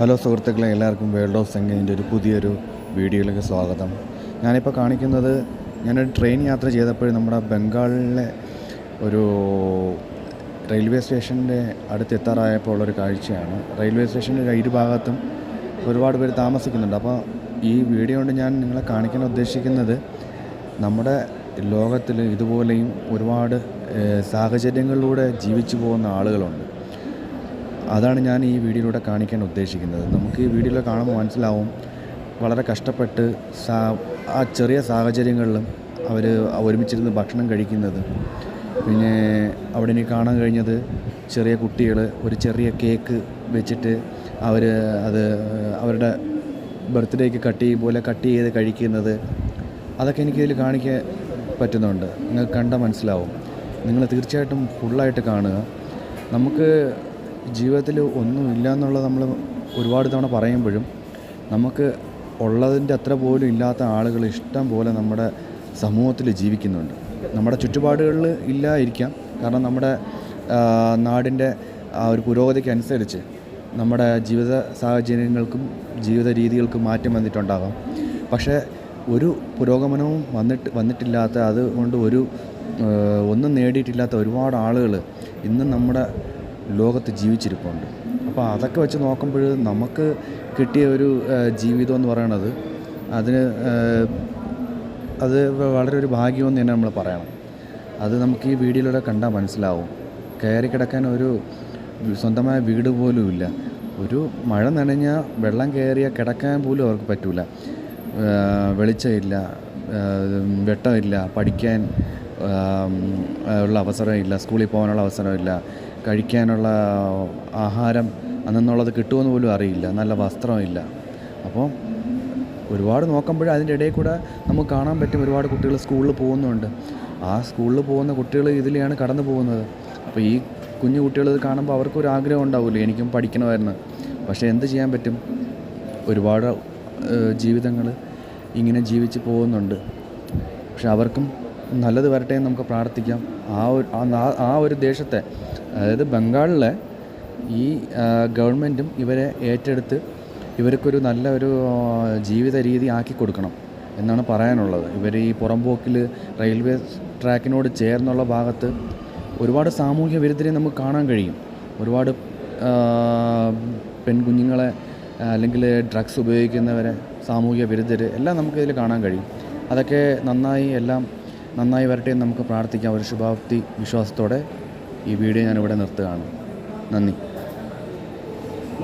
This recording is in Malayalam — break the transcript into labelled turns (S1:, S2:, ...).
S1: ഹലോ സുഹൃത്തുക്കളെ, എല്ലാവർക്കും വേൾഡ് ഓഫ് സംഗീതിൻ്റെ ഒരു പുതിയൊരു വീഡിയോയിലേക്ക് സ്വാഗതം. ഞാനിപ്പോൾ കാണിക്കുന്നത് ഞാനൊരു ട്രെയിൻ യാത്ര ചെയ്തപ്പോൾ നമ്മുടെ ബംഗാളിലെ ഒരു റെയിൽവേ സ്റ്റേഷൻ്റെ അടുത്തെത്താറായപ്പോൾ ഉള്ളൊരു കാഴ്ചയാണ്. റെയിൽവേ സ്റ്റേഷൻ്റെ ഇരുഭാഗത്തും ഒരുപാട് പേര് താമസിക്കുന്നുണ്ട്. അപ്പോൾ ഈ വീഡിയോ കൊണ്ട് ഞാൻ നിങ്ങളെ കാണിക്കാൻ ഉദ്ദേശിക്കുന്നത് നമ്മുടെ ലോകത്തിൽ ഇതുപോലെയും ഒരുപാട് സാഹചര്യങ്ങളിലൂടെ ജീവിച്ചു പോകുന്ന ആളുകളുണ്ട്. അതാണ് ഞാൻ ഈ വീഡിയോയിലൂടെ കാണിക്കാൻ ഉദ്ദേശിക്കുന്നത്. നമുക്ക് ഈ വീഡിയോയിൽ കാണുമ്പോൾ മനസ്സിലാവും വളരെ കഷ്ടപ്പെട്ട് ആ ചെറിയ സാഹചര്യങ്ങളിലും അവർ ഒരുമിച്ചിരുന്ന് ഭക്ഷണം കഴിക്കുന്നത്. പിന്നെ അവിടെ എനിക്ക് കാണാൻ കഴിഞ്ഞത് ചെറിയ കുട്ടികൾ ഒരു ചെറിയ കേക്ക് വെച്ചിട്ട് അത് അവരുടെ ബർത്ത്ഡേക്ക് കട്ട് ചെയ്ത് കഴിക്കുന്നത്. അതൊക്കെ എനിക്കിതിൽ കാണിക്കാൻ പറ്റുന്നുണ്ട്. നിങ്ങൾക്ക് കണ്ടാൽ മനസ്സിലാവും. നിങ്ങൾ തീർച്ചയായിട്ടും ഫുള്ളായിട്ട് കാണുക. നമുക്ക് ജീവിതത്തിൽ ഒന്നുമില്ല എന്നുള്ളത് നമ്മൾ ഒരുപാട് തവണ പറയുമ്പോഴും നമുക്ക് ഉള്ളതിൻ്റെ അത്ര പോലും ഇല്ലാത്ത ആളുകൾ ഇഷ്ടം പോലെ നമ്മുടെ സമൂഹത്തിൽ ജീവിക്കുന്നുണ്ട്. നമ്മുടെ ചുറ്റുപാടുകളിൽ ഇല്ലായിരിക്കാം, കാരണം നമ്മുടെ നാടിൻ്റെ ആ ഒരു പുരോഗതിക്കനുസരിച്ച് നമ്മുടെ ജീവിത സാഹചര്യങ്ങൾക്കും ജീവിത രീതികൾക്കും മാറ്റം വന്നിട്ടുണ്ടാകാം. പക്ഷേ ഒരു പുരോഗമനവും വന്നിട്ടില്ലാത്ത, അതുകൊണ്ട് ഒന്നും നേടിയിട്ടില്ലാത്ത ഒരുപാട് ആളുകൾ ഇന്നും നമ്മുടെ ലോകത്ത് ജീവിച്ചിരിപ്പുണ്ട്. അപ്പോൾ അതൊക്കെ വെച്ച് നോക്കുമ്പോൾ നമുക്ക് കിട്ടിയ ഒരു ജീവിതം എന്ന് പറയണത് അത് വളരെ ഒരു ഭാഗ്യമെന്ന് തന്നെ നമ്മൾ പറയണം. അത് നമുക്ക് ഈ വീഡിയോയിലൂടെ കണ്ടാൽ മനസ്സിലാവും. കയറി കിടക്കാൻ ഒരു സ്വന്തമായ വീട് പോലും ഇല്ല. ഒരു മഴ നനഞ്ഞാൽ വെള്ളം കയറിയാൽ കിടക്കാൻ പോലും അവർക്ക് പറ്റില്ല. വെളിച്ചമില്ല, വെട്ടമില്ല, പഠിക്കാൻ ഉള്ള അവസരമില്ല, സ്കൂളിൽ പോകാനുള്ള അവസരമില്ല, കഴിക്കാനുള്ള ആഹാരം അന്നെന്നുള്ളത് കിട്ടുമെന്ന് പോലും അറിയില്ല, നല്ല വസ്ത്രമില്ല. അപ്പോൾ ഒരുപാട് നോക്കുമ്പോൾ അതിൻ്റെ ഇടയിൽ കൂടെ നമുക്ക് കാണാൻ പറ്റും ഒരുപാട് കുട്ടികൾ സ്കൂളിൽ പോകുന്നുണ്ട്. ആ സ്കൂളിൽ പോകുന്ന കുട്ടികൾ ഇതിലെയാണ് കടന്നു പോകുന്നത്. അപ്പോൾ ഈ കുഞ്ഞു കുട്ടികൾ ഇത് കാണുമ്പോൾ അവർക്കൊരു ആഗ്രഹം ഉണ്ടാവില്ലേ, എനിക്കും പഠിക്കണമായിരുന്നു. പക്ഷേ എന്ത് ചെയ്യാൻ പറ്റും, ഒരുപാട് ജീവിതങ്ങൾ ഇങ്ങനെ ജീവിച്ച് പോകുന്നുണ്ട്. പക്ഷെ അവർക്കും നല്ലത് വരട്ടെ എന്ന് നമുക്ക് പ്രാർത്ഥിക്കാം. ആ ഒരു ദേശത്തെ, അതായത് ബംഗാളിലെ ഈ ഗവൺമെൻറ്റും ഇവരെ ഏറ്റെടുത്ത് ഇവർക്കൊരു നല്ല ഒരു ജീവിത രീതി ആക്കി കൊടുക്കണം എന്നാണ് പറയാനുള്ളത്. ഇവർ ഈ പുറംപോക്കിൽ റെയിൽവേ ട്രാക്കിനോട് ചേർന്നുള്ള ഭാഗത്ത് ഒരുപാട് സാമൂഹ്യ വിരുദ്ധരെ നമുക്ക് കാണാൻ കഴിയും. ഒരുപാട് പെൺകുഞ്ഞുങ്ങളെ അല്ലെങ്കിൽ ഡ്രഗ്സ് ഉപയോഗിക്കുന്നവരെ, സാമൂഹ്യ വിരുദ്ധർ എല്ലാം നമുക്കിതിൽ കാണാൻ കഴിയും. അതൊക്കെ നന്നായി വരട്ടെ എന്ന് നമുക്ക് പ്രാർത്ഥിക്കാം. ഒരു ശുഭാപ്തി വിശ്വാസത്തോടെ ഈ വീഡിയോ ഞാനിവിടെ നിർത്തുകയാണ്. നന്ദി.